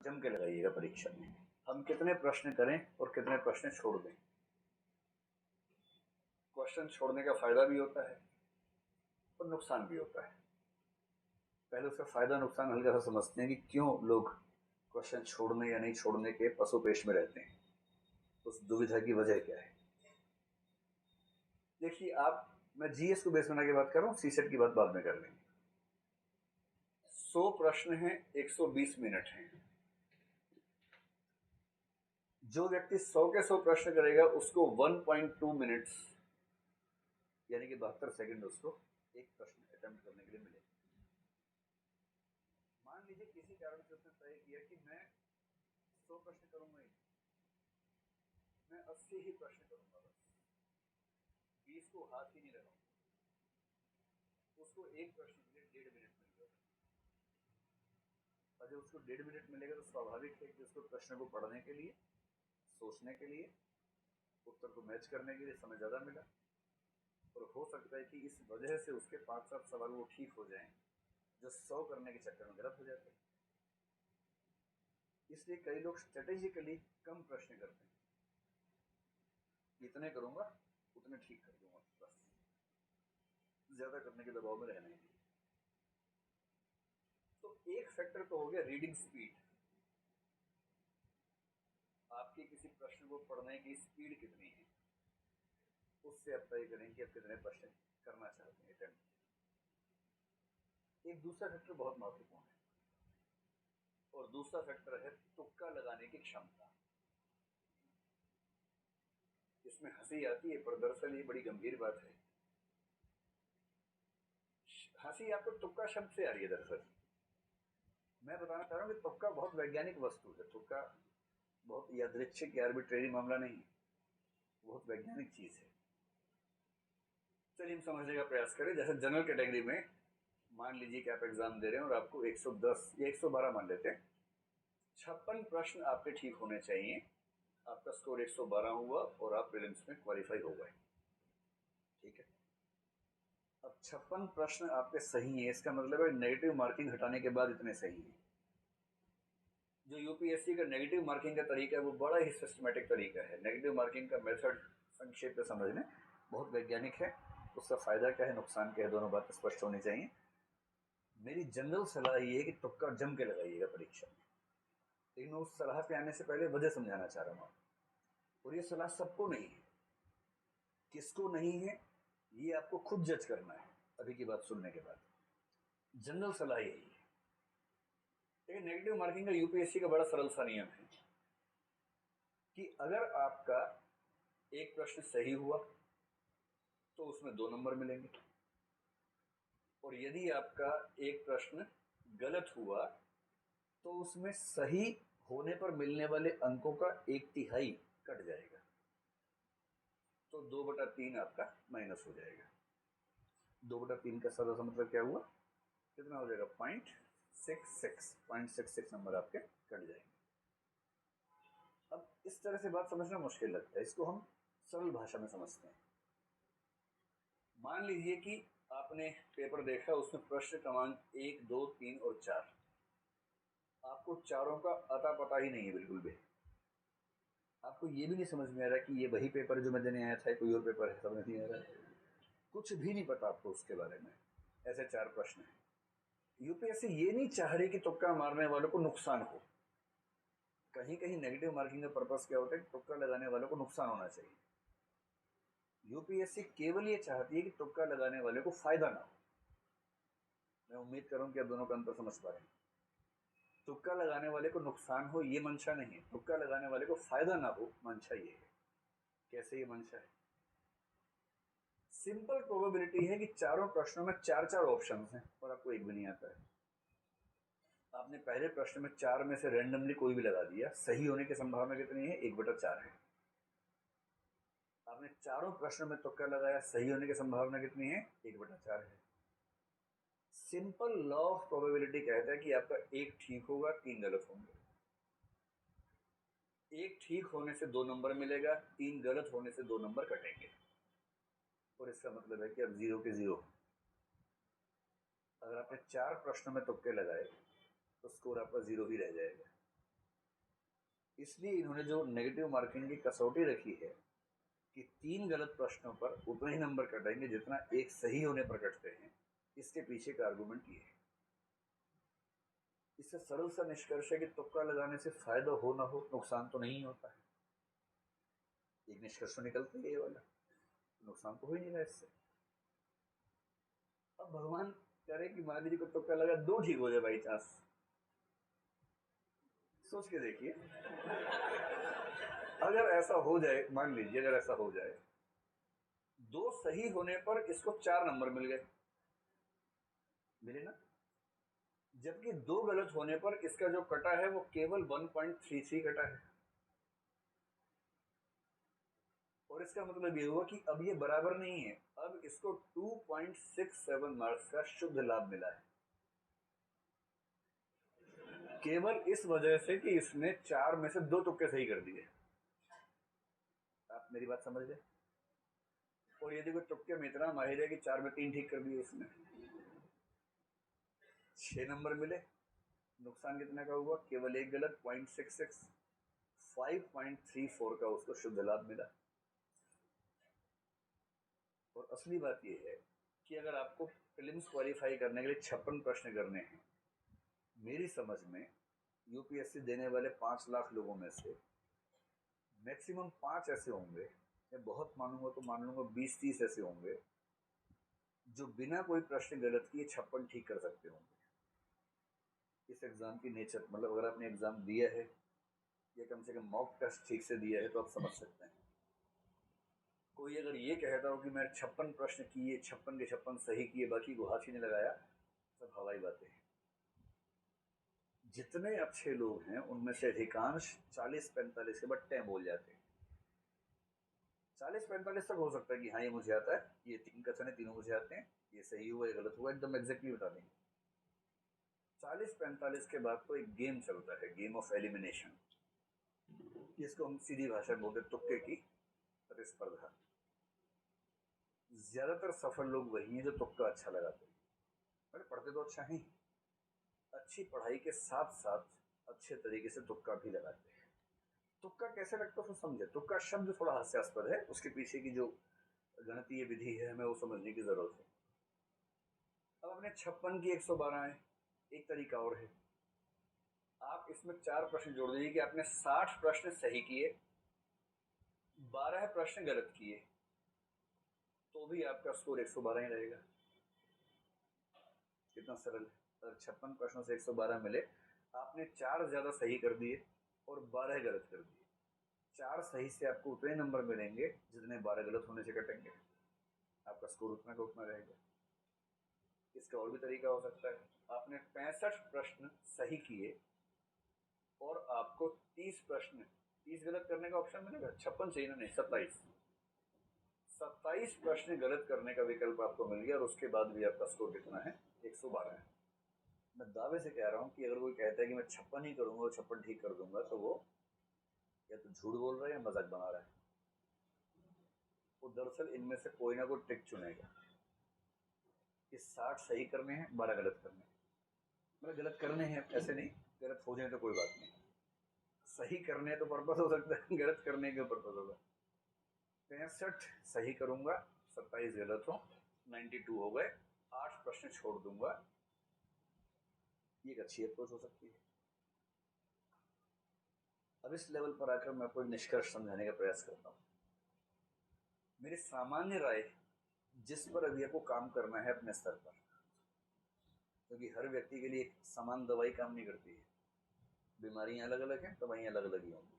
जम के लगाइएगा परीक्षा में। हम कितने प्रश्न करें और कितने प्रश्न छोड़ दें। क्वेश्चन छोड़ने का फायदा भी होता है और नुकसान भी होता है। पहले उसका फायदा नुकसान हल्का सा समझते हैं कि क्यों लोग क्वेश्चन छोड़ने या नहीं छोड़ने के पसोपेश में रहते हैं, उस दुविधा की वजह क्या है। देखिए मैं जीएस को बेस बना के बात कर रहा हूँ, सीसेट की बात बाद में कर लेंगे। 100 प्रश्न हैं, 120 मिनट हैं। जो व्यक्ति 100 के 100 प्रश्न करेगा उसको 1.2 मिनट्स यानी कि 72 सेकंड उसको एक प्रश्न अटेम्प्ट करने के लिए मिलेगा। मान लीजिए किसी कारण से उसने तय किया कि मैं 100 प्रश्न करूंगा ही, मैं 80 ही प्रश्न करूंगा, बस 20 को हाथ ही नहीं लगाऊंगा। उसको एक प्रश्न के लिए 1.5 मिनट मिलेगा। और जब उसको 1.5 मिनट मिलेगा तो स्वाभाविक है कि उसको प्रश्न को पढ़ने के लिए, सोचने के लिए, उत्तर को मैच करने के लिए समय ज़्यादा मिला। और हो सकता है कि इस वजह से उसके 5-7 सवाल वो ठीक हो जाएं जो 100 करने के चक्कर में गलत हो जाते हैं। इसलिए कई लोग स्ट्रेटेजिकली कम प्रश्न करते हैं, इतने करूंगा उतने ठीक कर दूंगा, बस ज्यादा करने के दबाव में रहना ही नहीं। तो एक फैक्टर तो हो गया रीडिंग स्पीड। आपकी किसी प्रश्न को पढ़ने की स्पीड कितनी है, उससे आप तय करें कि आप कितने प्रश्न करना चाहते हैं अटेम्प्ट। एक दूसरा फैक्टर बहुत महत्वपूर्ण है और दूसरा फैक्टर है तुक्का लगाने की क्षमता। इसमें हंसी आती है पर दरअसल ये बड़ी गंभीर बात है। हंसी आपको तुक्का शब्द से आ रही है। दरअसल मैं बताना चाह रहा हूँ कि तुक्का बहुत वैज्ञानिक वस्तु है। तुक्का बहुत यादृच्छिक या आर्बिट्रेरी मामला नहीं है, बहुत वैज्ञानिक चीज है। चलिए हम समझने का प्रयास करें। जैसे जनरल कैटेगरी में मान लीजिए कि आप एग्जाम दे रहे हैं और आपको 110 या 112 मान लेते हैं, 56 प्रश्न आपके ठीक होने चाहिए। आपका स्कोर 112 हुआ और आप प्रीलिम्स में क्वालिफाई हो गए। ठीक है, अब 56 प्रश्न आपके सही है, इसका मतलब है नेगेटिव मार्किंग हटाने के बाद इतने सही है। जो यूपीएससी का नेगेटिव मार्किंग का तरीका है वो बड़ा ही सिस्टमेटिक तरीका है। नेगेटिव मार्किंग का मेथड संक्षेप में समझ लें, बहुत वैज्ञानिक है। उसका फायदा क्या है, नुकसान क्या है, दोनों बातें स्पष्ट होनी चाहिए। मेरी जनरल सलाह ये है कि तुक्का जम के लगाइएगा परीक्षा में, लेकिन मैं उस सलाह पे आने से पहले वजह समझाना चाह रहा हूँ। और ये सलाह सबको नहीं है, किसको नहीं है ये आपको खुद जज करना है अभी की बात सुनने के बाद। जनरल सलाह यही है। लेकिन नेगेटिव मार्किंग का यूपीएससी का बड़ा सरल सा नियम है कि अगर आपका एक प्रश्न सही हुआ तो उसमें 2 नंबर मिलेंगे, और यदि आपका एक प्रश्न गलत हुआ तो उसमें सही होने पर मिलने वाले अंकों का 1/3 कट जाएगा, तो 2/3 आपका माइनस हो जाएगा। 2/3 का सादा सा मतलब क्या हुआ, कितना हो जाएगा, 0.66 नंबर आपके कट जाएंगे। अब इस तरह से बात समझना मुश्किल लगता है, इसको हम सरल भाषा में समझते हैं। मान लीजिए कि आपने पेपर देखा, उसमें प्रश्न क्रमांक 1, 2, 3 और 4, आपको चारों का अता पता ही नहीं है बिल्कुल भी। आपको ये भी नहीं समझ में आ रहा कि ये वही पेपर है जो मैं देने आया था, कोई और पेपर है, समझ नहीं आ रहा है, कुछ भी नहीं पता आपको उसके बारे में। ऐसे 4 प्रश्न हैं। यूपीएससी ये नहीं चाह रही कि तुक्का मारने वालों को नुकसान हो। कहीं कहीं नेगेटिव मार्किंग का पर्पस क्या होता है कि तुक्का लगाने वालों को नुकसान होना चाहिए। यूपीएससी केवल ये चाहती है कि तुक्का लगाने वाले को फायदा ना हो। मैं उम्मीद करूं कि आप दोनों का अंतर समझ पा रहे हैं। तुक्का लगाने वाले को नुकसान हो ये मंशा नहीं है, तुक्का लगाने वाले को फायदा ना हो मंशा ये है। कैसे ये मंशा है, सिंपल प्रोबेबिलिटी है कि चारों प्रश्नों में 4-4 ऑप्शन हैं और आपको एक भी नहीं आता है। आपने पहले प्रश्न में 4 में से रैंडमली कोई भी लगा दिया, सही होने की संभावना कितनी है, 1/4 है। आपने चारों प्रश्नों में तुक्का लगाया, सही होने की संभावना कितनी है, 1/4 है। सिंपल लॉ ऑफ प्रोबेबिलिटी कहता है कि आपका एक ठीक होगा, 3 गलत होंगे। एक ठीक होने से 2 नंबर मिलेगा, 3 गलत होने से 2 नंबर कटेंगे, और इसका मतलब है कि अब 0 के 0। अगर आपने 4 प्रश्नों में तुक्के लगाए तो स्कोर आपका 0 ही रह जाएगा। इसलिए इन्होंने जो नेगेटिव मार्किंग की कसौटी रखी है कि 3 गलत प्रश्नों पर उतना ही नंबर कटेंगे जितना एक सही होने पर कटते हैं, इसके पीछे का आर्गुमेंट ये है। इससे सरल सा निष्कर्ष है कि तुक्का लगाने से फायदा हो ना हो, नुकसान तो नहीं होता है। एक निष्कर्ष तो निकलता है ये वाला, नुकसान तो हो ही नहीं रहा इससे। अब भगवान करे कि मान लीजिए को तुक्का लगा 2 ठीक हो जाए बाई चांस, सोच के देखिए, अगर ऐसा हो जाए, मान लीजिए अगर ऐसा हो जाए, 2 सही होने पर इसको 4 नंबर मिल गए, मिले ना, जबकि 2 गलत होने पर इसका जो कटा है वो केवल 1.33 कटा है। और इसका मतलब ये हुआ कि अब ये बराबर नहीं है, अब इसको 2.67 मार्क्स का शुद्ध लाभ मिला है, केवल इस वजह से कि इसने 4 में से 2 तुक्के सही कर दिए। आप मेरी बात समझ रहे? और यदि कोई तुक्के में इतना माहिर है कि 4 में 3 ठीक कर दिए, इसने 6 नंबर मिले, नुकसान कितने का हुआ? केवल एक गलत, 0.66, 5.34 का उसको शुद्ध लाभ मिला। और असली बात यह है कि अगर आपको प्रीलिम्स क्वालिफाई करने के लिए 56 प्रश्न करने हैं, मेरी समझ में यूपीएससी देने वाले 5 लाख लोगों में से मैक्सिमम 5 ऐसे होंगे, मैं बहुत मानूंगा तो मान लूंगा 20-30 ऐसे होंगे जो बिना कोई प्रश्न गलत किए 56 ठीक कर सकते होंगे। इस एग्जाम की नेचर, मतलब अगर आपने एग्जाम दिया है या कम से कम मॉक टेस्ट ठीक से दिया है तो आप समझ सकते हैं। कोई अगर ये कहता हो कि मैं 56 प्रश्न किए, 56 के 56 सही किए, बाकी को हाथ ही नहीं लगाया, सब हवाई बातें हैं। जितने अच्छे लोग हैं उनमें से अधिकांश 40-45 के बट्टे बोल जाते हैं। 40-45 तक हो सकता है कि हाँ ये मुझे आता है, ये 3 कथन है, तीनों मुझे आते हैं, ये सही हुआ ये गलत हुआ, एकदम एग्जैक्टली बता देंगे। 40-45 के बाद तो एक गेम चलता है, गेम ऑफ एलिमिनेशन, जिसको हम सीधी भाषा में बोलते तुक्के की प्रतिस्पर्धा। ज्यादातर सफल लोग वही हैं जो तुक्का अच्छा लगाते हैं। अरे पढ़ते तो अच्छा ही, अच्छी पढ़ाई के साथ साथ अच्छे तरीके से तुक्का भी लगाते हैं। तुक्का कैसे लगता है समझे। तुक्का शब्द थोड़ा हास्यास्पद है, उसके पीछे की जो गणितीय विधि है हमें वो समझने की जरूरत है। अब अपने 56 की 112 है, एक तरीका और है, आप इसमें 4 प्रश्न जोड़ दीजिए कि आपने 60 प्रश्न सही किए, 12 प्रश्न गलत किए, तो भी आपका स्कोर 112 ही रहेगा। कितना सरल है। अगर 56 प्रश्नों से 112 मिले, आपने 4 ज्यादा सही कर दिए और 12 गलत कर दिए, 4 सही से आपको उतने नंबर मिलेंगे जितने 12 गलत होने से कटेंगे, आपका स्कोर उतना का उतना रहेगा। इसका और भी तरीका हो सकता है, आपने 65 प्रश्न सही किए और आपको 30 प्रश्न, 30 गलत करने का ऑप्शन मिलेगा, 56 चाहिए ना, नहीं 27 प्रश्न गलत करने का विकल्प आपको मिल गया और उसके बाद भी आपका स्कोर कितना है? 112 है। मैं दावे से कह रहा हूं कि अगर कोई कहता है कि मैं 56 ही करूंगा और 56 ठीक कर दूंगा, तो वो या तो झूठ बोल रहा है या मजाक बना रहा है। वो दरअसल इनमें से कोई ना कोई ट्रिक चुनेगा कि 60 सही करने हैं, 12 गलत करने हैं। मतलब गलत करने हैं ऐसे नहीं, गलत हो जाए तो कोई बात नहीं, सही करने तो पर्पस हो सकता है, गलत करने का पर्पस होगा। 65 सही करूंगा, 27 गलत हो, 92 हो गए, 8 प्रश्न छोड़ दूंगा, ये एक अच्छी अप्रोच हो सकती है। अब इस लेवल पर आकर मैं कोई निष्कर्ष समझाने का प्रयास करता हूँ। मेरी सामान्य राय, जिस पर अभी आपको काम करना है अपने स्तर पर, क्योंकि हर व्यक्ति के लिए समान दवाई काम नहीं करती है, बीमारियां अलग अलग हैं, दवाइयां अलग अलग ही होंगी।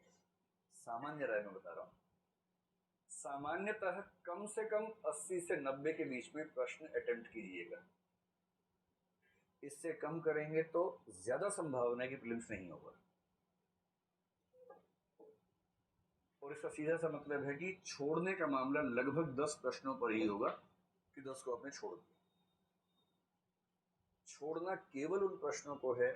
सामान्य राय में बता रहा हूँ, सामान्यतः कम से कम 80 से 90 के बीच में प्रश्न अटेम्प्ट कीजिएगा। इससे कम करेंगे तो ज्यादा संभावना है कि प्रीलिम्स नहीं होगा। और इसका सीधा सा मतलब है कि छोड़ने का मामला लगभग 10 प्रश्नों पर ही होगा कि 10 को आपने छोड़ दिया। छोड़ना केवल उन प्रश्नों को है